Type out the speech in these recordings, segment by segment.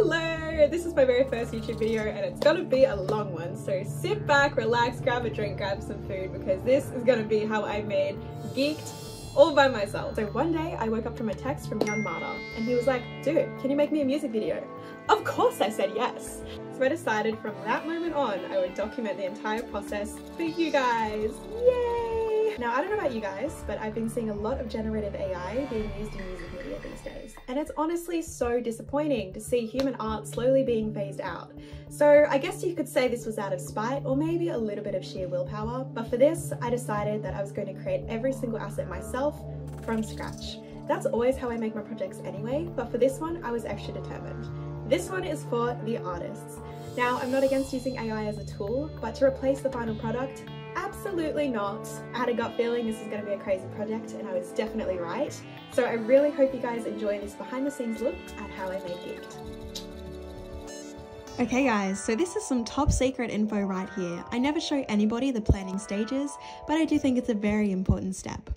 Hello! This is my very first YouTube video and it's gonna be a long one, so sit back, relax, grab a drink, grab some food, because this is gonna be how I made Geekd all by myself. So one day I woke up from a text from YNG Martyr and he was like, dude, can you make me a music video? Of course I said yes! So I decided from that moment on I would document the entire process for you guys. Yay! Now I don't know about you guys, but I've been seeing a lot of generative AI being used in music media these days. And it's honestly so disappointing to see human art slowly being phased out. So I guess you could say this was out of spite or maybe a little bit of sheer willpower, but for this I decided that I was going to create every single asset myself from scratch. That's always how I make my projects anyway, but for this one I was extra determined. This one is for the artists. Now I'm not against using AI as a tool, but to replace the final product, absolutely not. I had a gut feeling this was going to be a crazy project and I was definitely right. So I really hope you guys enjoy this behind the scenes look at how I made Geekd. Okay guys, so this is some top secret info right here. I never show anybody the planning stages, but I do think it's a very important step.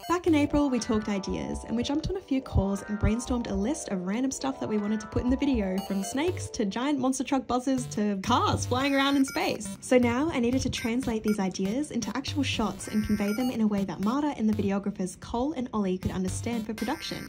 Back in April, we talked ideas and we jumped on a few calls and brainstormed a list of random stuff that we wanted to put in the video, from snakes to giant monster truck buzzers to cars flying around in space. So now I needed to translate these ideas into actual shots and convey them in a way that Martyr and the videographers Cole and Ollie could understand for production.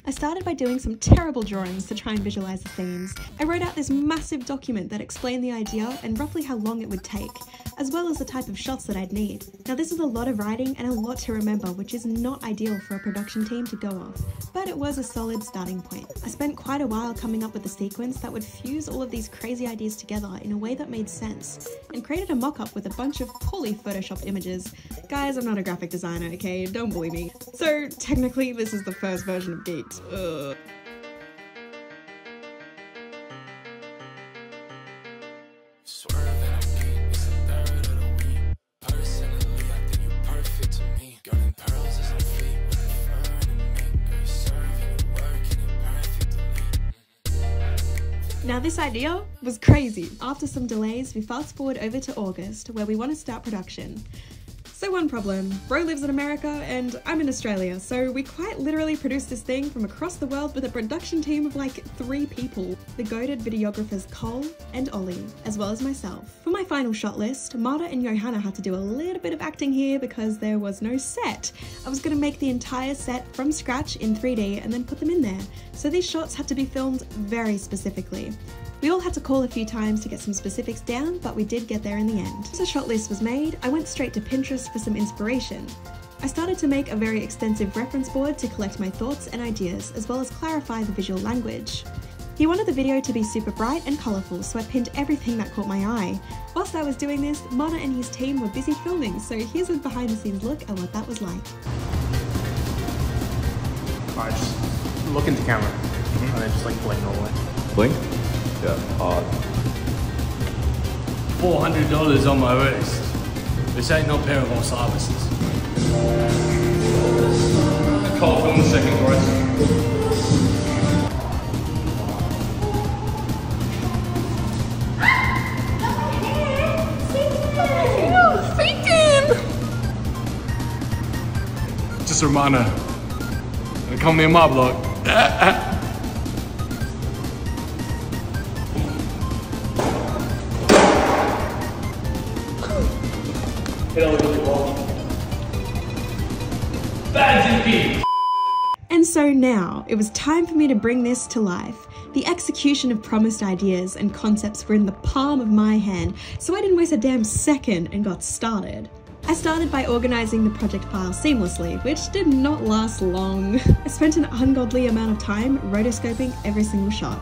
I started by doing some terrible drawings to try and visualize the themes. I wrote out this massive document that explained the idea and roughly how long it would take, as well as the type of shots that I'd need. Now this is a lot of writing and a lot to remember, which is not ideal for a production team to go off, but it was a solid starting point. I spent quite a while coming up with a sequence that would fuse all of these crazy ideas together in a way that made sense, and created a mock-up with a bunch of poorly photoshopped images. Guys, I'm not a graphic designer, okay? Don't bully me. So technically this is the first version of Geekd. Now this idea was crazy. After some delays, we fast forward over to August, where we want to start production. So one problem, bro lives in America and I'm in Australia, so we quite literally produced this thing from across the world with a production team of like 3 people. The goated videographers Cole and Ollie, as well as myself. For my final shot list, Martyr and Johanna had to do a little bit of acting here because there was no set. I was going to make the entire set from scratch in 3D and then put them in there, so these shots had to be filmed very specifically. We all had to call a few times to get some specifics down, but we did get there in the end. Once a shot list was made, I went straight to Pinterest for some inspiration. I started to make a very extensive reference board to collect my thoughts and ideas, as well as clarify the visual language. He wanted the video to be super bright and colourful, so I pinned everything that caught my eye. Whilst I was doing this, Martyr and his team were busy filming, so here's a behind the scenes look at what that was like. Alright, just look into camera, and then just like blink all the way. Blink? Yeah, hard. $400 on my wrist. This ain't no pair of Osiris's. A call from the second chorus. Just a reminder, they call me a mob block. And so now, it was time for me to bring this to life. The execution of promised ideas and concepts were in the palm of my hand, so I didn't waste a damn second and got started. I started by organising the project file seamlessly, which did not last long. I spent an ungodly amount of time rotoscoping every single shot.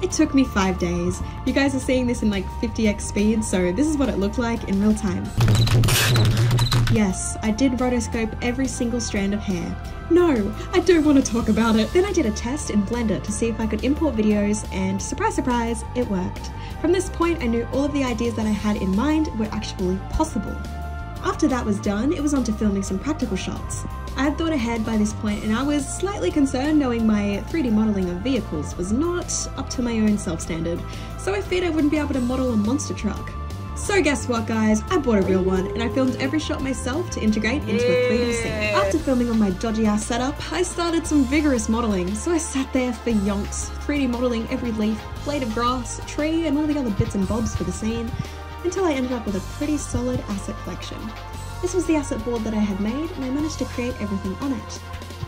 It took me 5 days. You guys are seeing this in like 50x speed, so this is what it looked like in real time. Yes, I did rotoscope every single strand of hair. No, I don't want to talk about it. Then I did a test in Blender to see if I could import videos, and surprise surprise, it worked. From this point I knew all of the ideas that I had in mind were actually possible. After that was done, it was on to filming some practical shots. I had thought ahead by this point and I was slightly concerned knowing my 3D modelling of vehicles was not up to my own self-standard, so I feared I wouldn't be able to model a monster truck. So guess what guys, I bought a real one and I filmed every shot myself to integrate into a 3D scene. After filming on my dodgy ass setup, I started some vigorous modelling, so I sat there for yonks, 3D modelling every leaf, blade of grass, tree and all the other bits and bobs for the scene, until I ended up with a pretty solid asset collection. This was the asset board that I had made and I managed to create everything on it.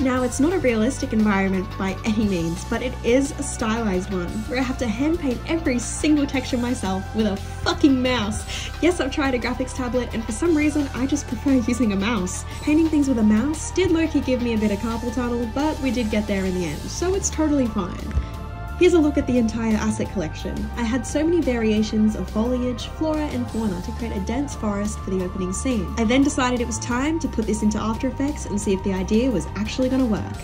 Now, it's not a realistic environment by any means, but it is a stylized one, where I have to hand paint every single texture myself with a fucking mouse. Yes, I've tried a graphics tablet, and for some reason, I just prefer using a mouse. Painting things with a mouse did low-key give me a bit of carpal tunnel, but we did get there in the end, so it's totally fine. Here's a look at the entire asset collection. I had so many variations of foliage, flora and fauna to create a dense forest for the opening scene. I then decided it was time to put this into After Effects and see if the idea was actually going to work.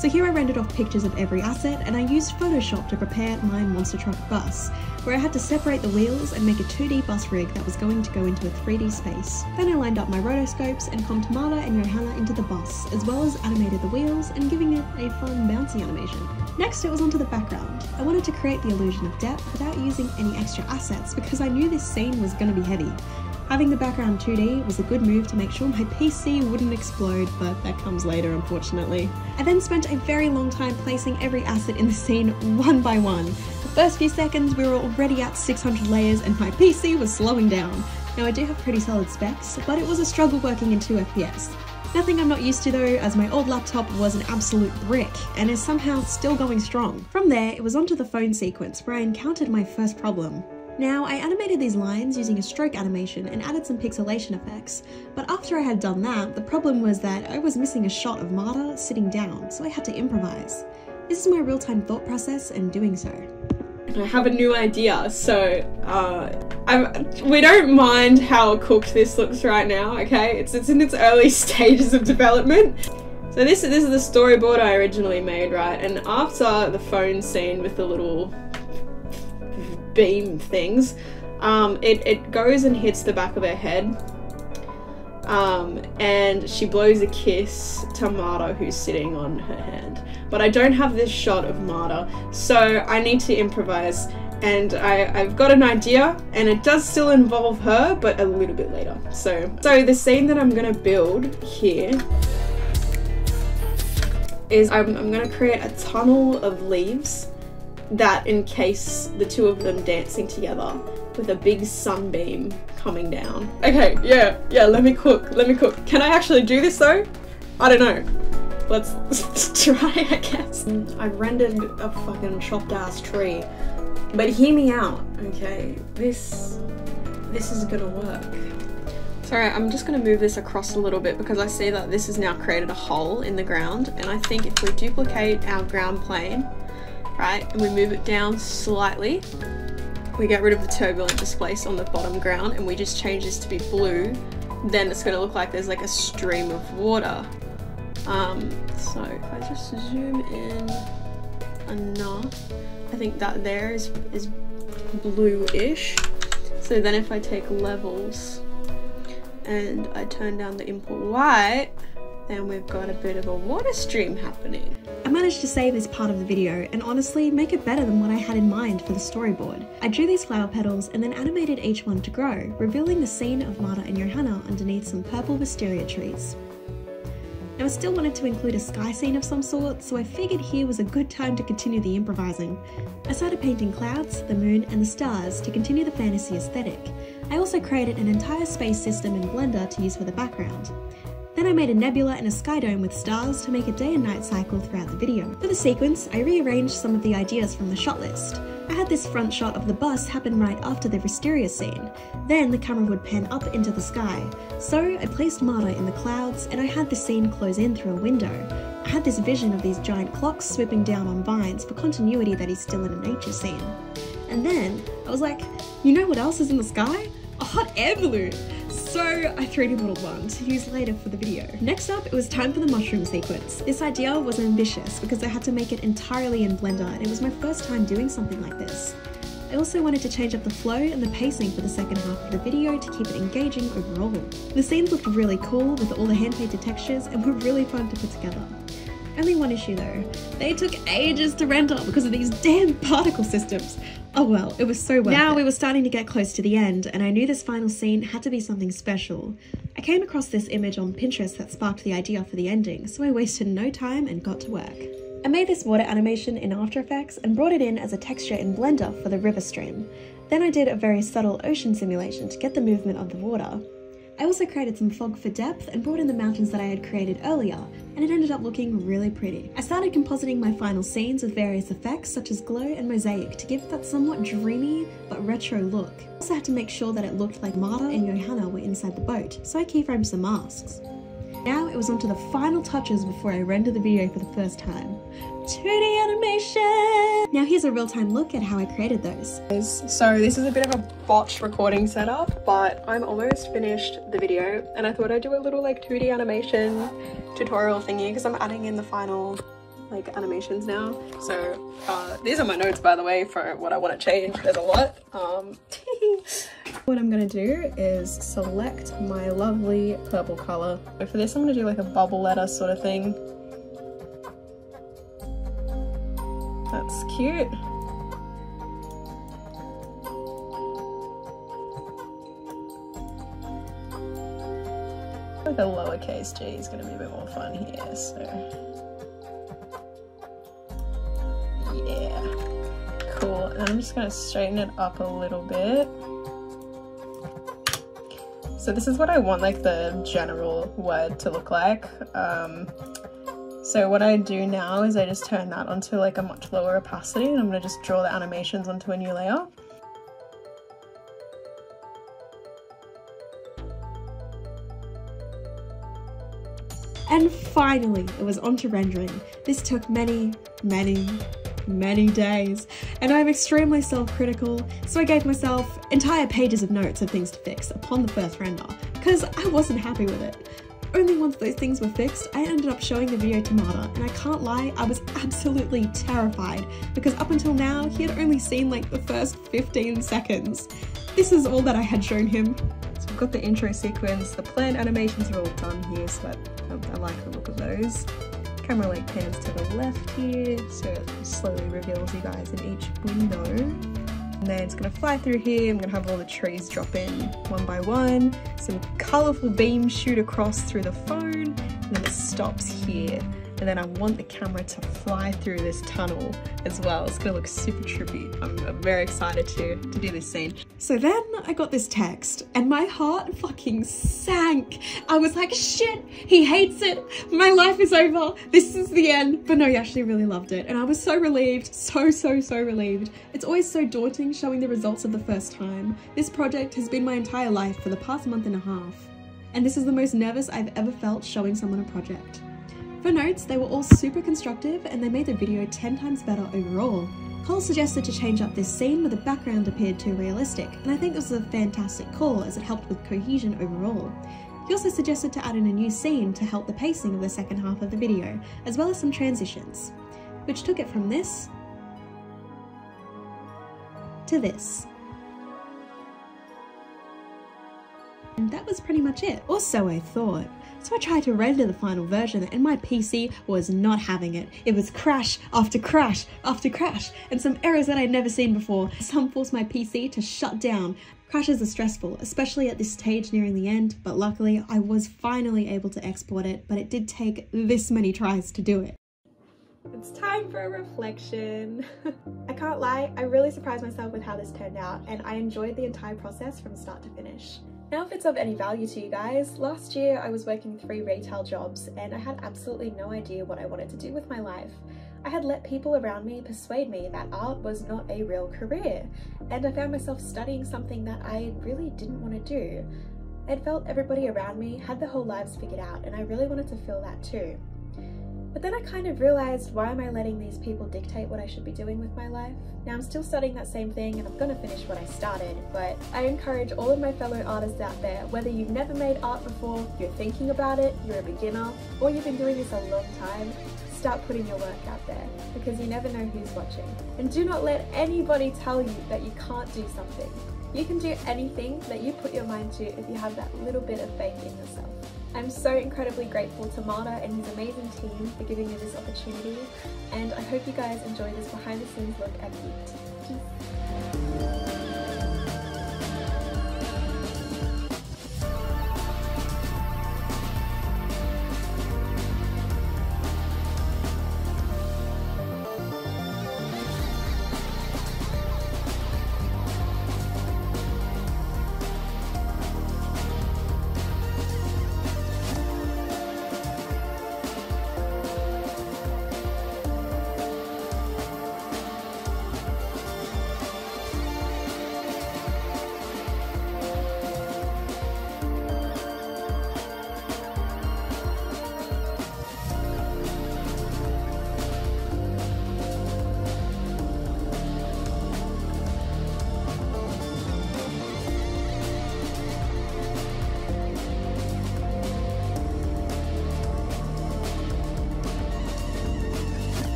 So here I rendered off pictures of every asset and I used Photoshop to prepare my monster truck bus, where I had to separate the wheels and make a 2D bus rig that was going to go into a 3D space. Then I lined up my rotoscopes and comped Martyr and Johanna into the bus, as well as animated the wheels and giving it a fun bouncy animation. Next it was onto the background. I wanted to create the illusion of depth without using any extra assets because I knew this scene was going to be heavy. Having the background 2D was a good move to make sure my PC wouldn't explode, but that comes later unfortunately. I then spent a very long time placing every asset in the scene one by one. The first few seconds we were already at 600 layers and my PC was slowing down. Now I do have pretty solid specs, but it was a struggle working in 2 FPS. Nothing I'm not used to though, as my old laptop was an absolute brick and is somehow still going strong. From there, it was onto the phone sequence where I encountered my first problem. Now, I animated these lines using a stroke animation and added some pixelation effects, but after I had done that, the problem was that I was missing a shot of Martyr sitting down, so I had to improvise. This is my real-time thought process and doing so. I have a new idea, so we don't mind how cooked this looks right now, okay? It's in its early stages of development. So this is the storyboard I originally made, right? And after the phone scene with the little beam things, it goes and hits the back of her head, and she blows a kiss to Martyr who's sitting on her hand. But I don't have this shot of Martyr, so I need to improvise, and I've got an idea, and it does still involve her, but a little bit later. So the scene that I'm gonna build here is I'm gonna create a tunnel of leaves that encase the two of them dancing together with a big sunbeam coming down. Okay, yeah, let me cook. Can I actually do this though? I don't know. Let's try, I guess. I've rendered a fucking chopped ass tree, but hear me out, okay? This is gonna work. Sorry, I'm just gonna move this across a little bit because I see that this has now created a hole in the ground, and I think if we duplicate our ground plane, right, and we move it down slightly, we get rid of the turbulent displace on the bottom ground and we just change this to be blue, then it's gonna look like there's like a stream of water. So if I just zoom in enough, I think that there is blue-ish. So then if I take levels and I turn down the input white, then we've got a bit of a water stream happening. I managed to save this part of the video and honestly make it better than what I had in mind for the storyboard. I drew these flower petals and then animated each one to grow, revealing the scene of Martyr and Johanna underneath some purple wisteria trees. Now I still wanted to include a sky scene of some sort, so I figured here was a good time to continue the improvising. I started painting clouds, the moon and the stars to continue the fantasy aesthetic. I also created an entire space system in Blender to use for the background. Then I made a nebula and a sky dome with stars to make a day and night cycle throughout the video. For the sequence, I rearranged some of the ideas from the shot list. I had this front shot of the bus happen right after the wisteria scene. Then the camera would pan up into the sky. So I placed Martyr in the clouds and I had the scene close in through a window. I had this vision of these giant clocks swooping down on vines for continuity that he's still in a nature scene. And then I was like, you know what else is in the sky? A hot air balloon! So I 3D modeled one to use later for the video. Next up, it was time for the mushroom sequence. This idea was ambitious because I had to make it entirely in Blender and it was my first time doing something like this. I also wanted to change up the flow and the pacing for the second half of the video to keep it engaging overall. The scenes looked really cool with all the hand-painted textures and were really fun to put together. Only one issue though, they took ages to render because of these damn particle systems. Oh well, it was so worth it. Now we were starting to get close to the end, and I knew this final scene had to be something special. I came across this image on Pinterest that sparked the idea for the ending, so I wasted no time and got to work. I made this water animation in After Effects and brought it in as a texture in Blender for the river stream. Then I did a very subtle ocean simulation to get the movement of the water. I also created some fog for depth and brought in the mountains that I had created earlier, and it ended up looking really pretty. I started compositing my final scenes with various effects such as glow and mosaic to give that somewhat dreamy but retro look. I also had to make sure that it looked like Martyr and Johanna were inside the boat, so I keyframed some masks. Now it was on to the final touches before I rendered the video for the first time. 2D animation! Now here's a real-time look at how I created those. So this is a bit of a botched recording setup, but I'm almost finished the video and I thought I'd do a little like 2D animation tutorial thingy because I'm adding in the final like animations now. So these are my notes, by the way, for what I want to change. There's a lot. What I'm gonna do is select my lovely purple color. So for this I'm gonna do like a bubble letter sort of thing. That's cute. Like a lowercase g is gonna be a bit more fun here, so yeah, cool. And I'm just gonna straighten it up a little bit. So this is what I want like the general word to look like. So what I do now is I just turn that onto like a much lower opacity, and I'm gonna just draw the animations onto a new layer. And finally, it was on to rendering. This took many days, and I'm extremely self-critical, so I gave myself entire pages of notes of things to fix upon the first render, because I wasn't happy with it. Only once those things were fixed, I ended up showing the video to Martyr, and I can't lie, I was absolutely terrified, because up until now, he had only seen like the first 15 seconds. This is all that I had shown him. So we've got the intro sequence, the planned animations are all done here, so I like the look of those. Camera like pans to the left here, so it slowly reveals you guys in each window. And then it's gonna fly through here. I'm gonna have all the trees drop in one by one. Some colourful beams shoot across through the phone, and then it stops here. And then I want the camera to fly through this tunnel as well. It's gonna look super trippy. I'm very excited to do this scene. So then I got this text and my heart fucking sank. I was like, shit, he hates it. My life is over. This is the end. But no, he actually really loved it. And I was so relieved, so relieved. It's always so daunting showing the results of the first time. This project has been my entire life for the past month and a half. And this is the most nervous I've ever felt showing someone a project. For notes, they were all super constructive and they made the video 10 times better overall. Cole suggested to change up this scene where the background appeared too realistic, and I think this was a fantastic call as it helped with cohesion overall. He also suggested to add in a new scene to help the pacing of the second half of the video, as well as some transitions, which took it from this to this. And that was pretty much it, or so I thought. So I tried to render the final version and my PC was not having it. It was crash after crash after crash, and some errors that I'd never seen before. Some forced my PC to shut down. Crashes are stressful, especially at this stage nearing the end, but luckily I was finally able to export it, but it did take this many tries to do it. It's time for a reflection. I can't lie, I really surprised myself with how this turned out, and I enjoyed the entire process from start to finish. Now, if it's of any value to you guys, last year I was working 3 retail jobs and I had absolutely no idea what I wanted to do with my life. I had let people around me persuade me that art was not a real career, and I found myself studying something that I really didn't want to do. I'd felt everybody around me had their whole lives figured out, and I really wanted to feel that too. But then I kind of realised, why am I letting these people dictate what I should be doing with my life? Now I'm still studying that same thing and I'm gonna finish what I started, but I encourage all of my fellow artists out there, whether you've never made art before, you're thinking about it, you're a beginner, or you've been doing this a long time, start putting your work out there, because you never know who's watching. And do not let anybody tell you that you can't do something. You can do anything that you put your mind to if you have that little bit of faith in yourself. I'm so incredibly grateful to Martyr and his amazing team for giving me this opportunity, and I hope you guys enjoy this behind the scenes look at Geekd. Peace.